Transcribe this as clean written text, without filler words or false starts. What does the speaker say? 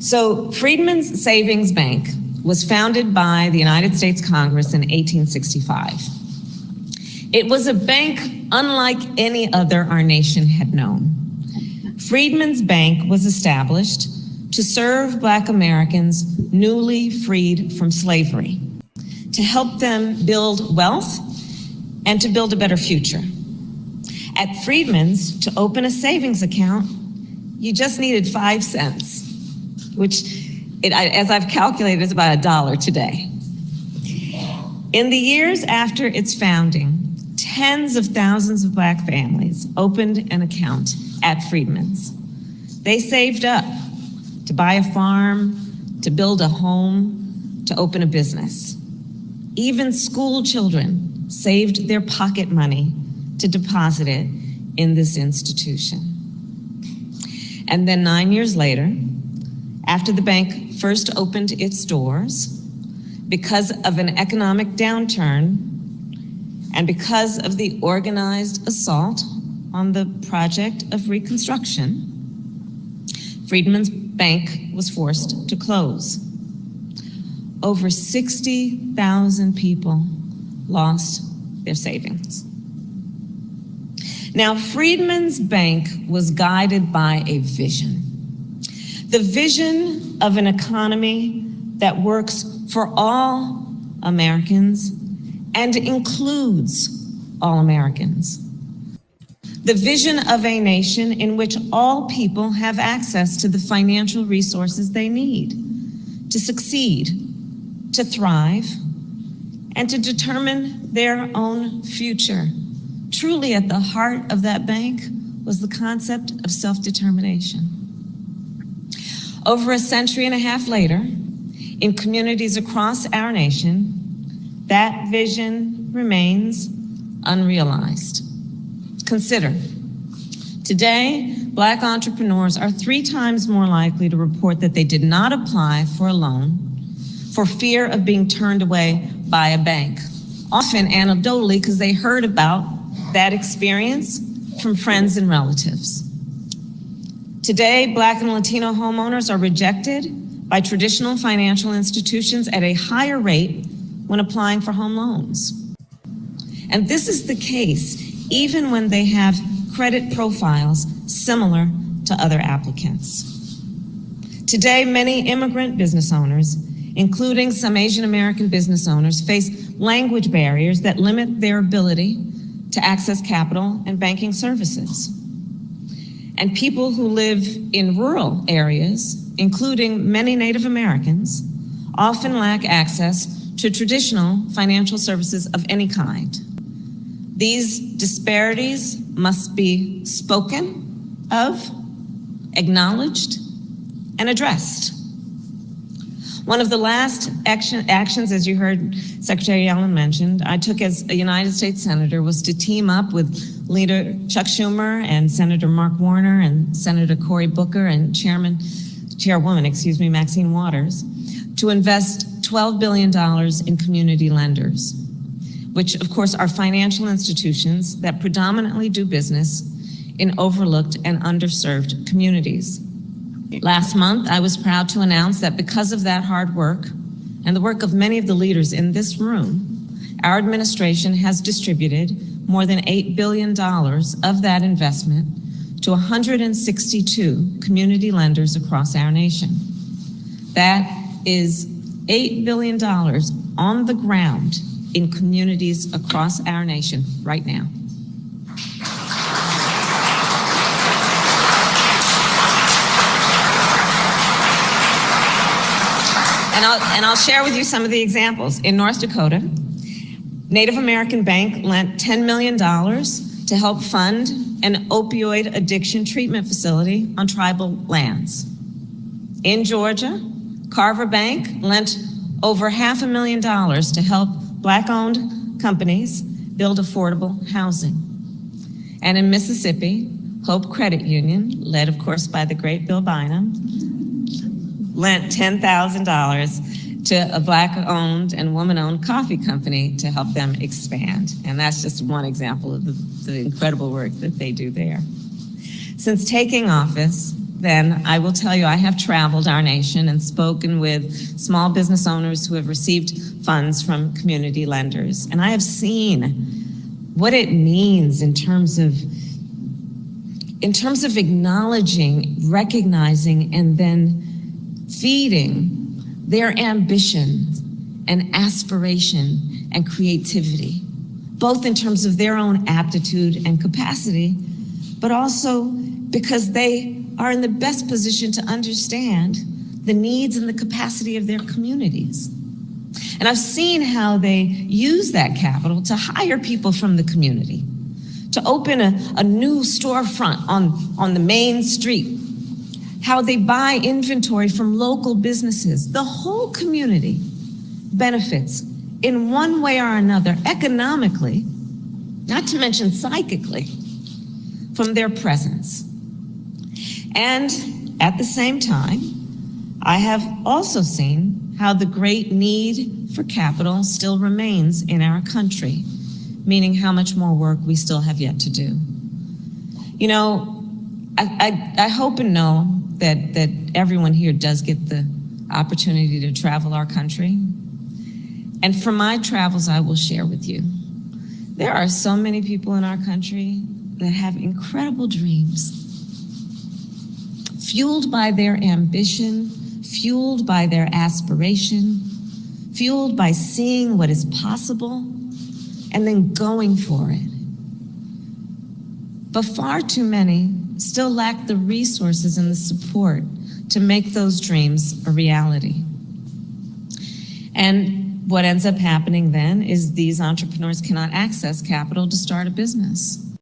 So Freedmen's Savings Bank was founded by the United States Congress in 1865. It was a bank unlike any other our nation had known. Freedmen's Bank was established to serve Black Americans newly freed from slavery, to help them build wealth and to build a better future. At Freedmen's, to open a savings account, you just needed 5 cents, which, as I've calculated, is about $1 today. In the years after its founding, tens of thousands of Black families opened an account at Freedmen's. They saved up to buy a farm, to build a home, to open a business. Even school children saved their pocket money to deposit it in this institution. And then 9 years later, after the bank first opened its doors, because of an economic downturn and because of the organized assault on the project of Reconstruction, Freedmen's Bank was forced to close. Over 60,000 people lost their savings. Now, Freedmen's Bank was guided by a vision. The vision of an economy that works for all Americans and includes all Americans. The vision of a nation in which all people have access to the financial resources they need to succeed, to thrive, and to determine their own future. Truly at the heart of that bank was the concept of self-determination. Over a century and a half later, in communities across our nation, that vision remains unrealized. Consider, today, Black entrepreneurs are 3 times more likely to report that they did not apply for a loan for fear of being turned away by a bank, often anecdotally because they heard about that experience from friends and relatives. Today, Black and Latino homeowners are rejected by traditional financial institutions at a higher rate when applying for home loans. And this is the case even when they have credit profiles similar to other applicants. Today, many immigrant business owners, including some Asian American business owners, face language barriers that limit their ability to access capital and banking services. And people who live in rural areas, including many Native Americans, often lack access to traditional financial services of any kind. These disparities must be spoken of, acknowledged, and addressed. One of the last actions, as you heard Secretary Yellen mentioned, I took as a United States Senator was to team up with Leader Chuck Schumer and Senator Mark Warner and Senator Cory Booker and Chairwoman, Maxine Waters, to invest $12 billion in community lenders, which of course are financial institutions that predominantly do business in overlooked and underserved communities. Last month, I was proud to announce that because of that hard work and the work of many of the leaders in this room, our administration has distributed more than $8 billion of that investment to 162 community lenders across our nation. That is $8 billion on the ground in communities across our nation right now. And I'll share with you some of the examples. In North Dakota, Native American Bank lent $10 million to help fund an opioid addiction treatment facility on tribal lands. In Georgia, Carver Bank lent over $500,000 to help Black-owned companies build affordable housing. And in Mississippi, Hope Credit Union, led of course by the great Bill Bynum, lent $10,000 to a Black-owned and woman-owned coffee company to help them expand. And that's just one example of the incredible work that they do there. Since taking office, then I will tell you I have traveled our nation and spoken with small business owners who have received funds from community lenders. And I have seen what it means in terms of acknowledging, recognizing, and then feeding their ambition and aspiration and creativity, both in terms of their own aptitude and capacity, but also because they are in the best position to understand the needs and the capacity of their communities. And I've seen how they use that capital to hire people from the community, to open a new storefront on the main street, how they buy inventory from local businesses. The whole community benefits in one way or another, economically, not to mention psychically, from their presence. And at the same time, I have also seen how the great need for capital still remains in our country, meaning how much more work we still have yet to do. You know, I hope and know that everyone here does get the opportunity to travel our country. And from my travels, I will share with you, there are so many people in our country that have incredible dreams, fueled by their ambition, fueled by their aspiration, fueled by seeing what is possible and then going for it. But far too many still lack the resources and the support to make those dreams a reality. And what ends up happening then is these entrepreneurs cannot access capital to start a business.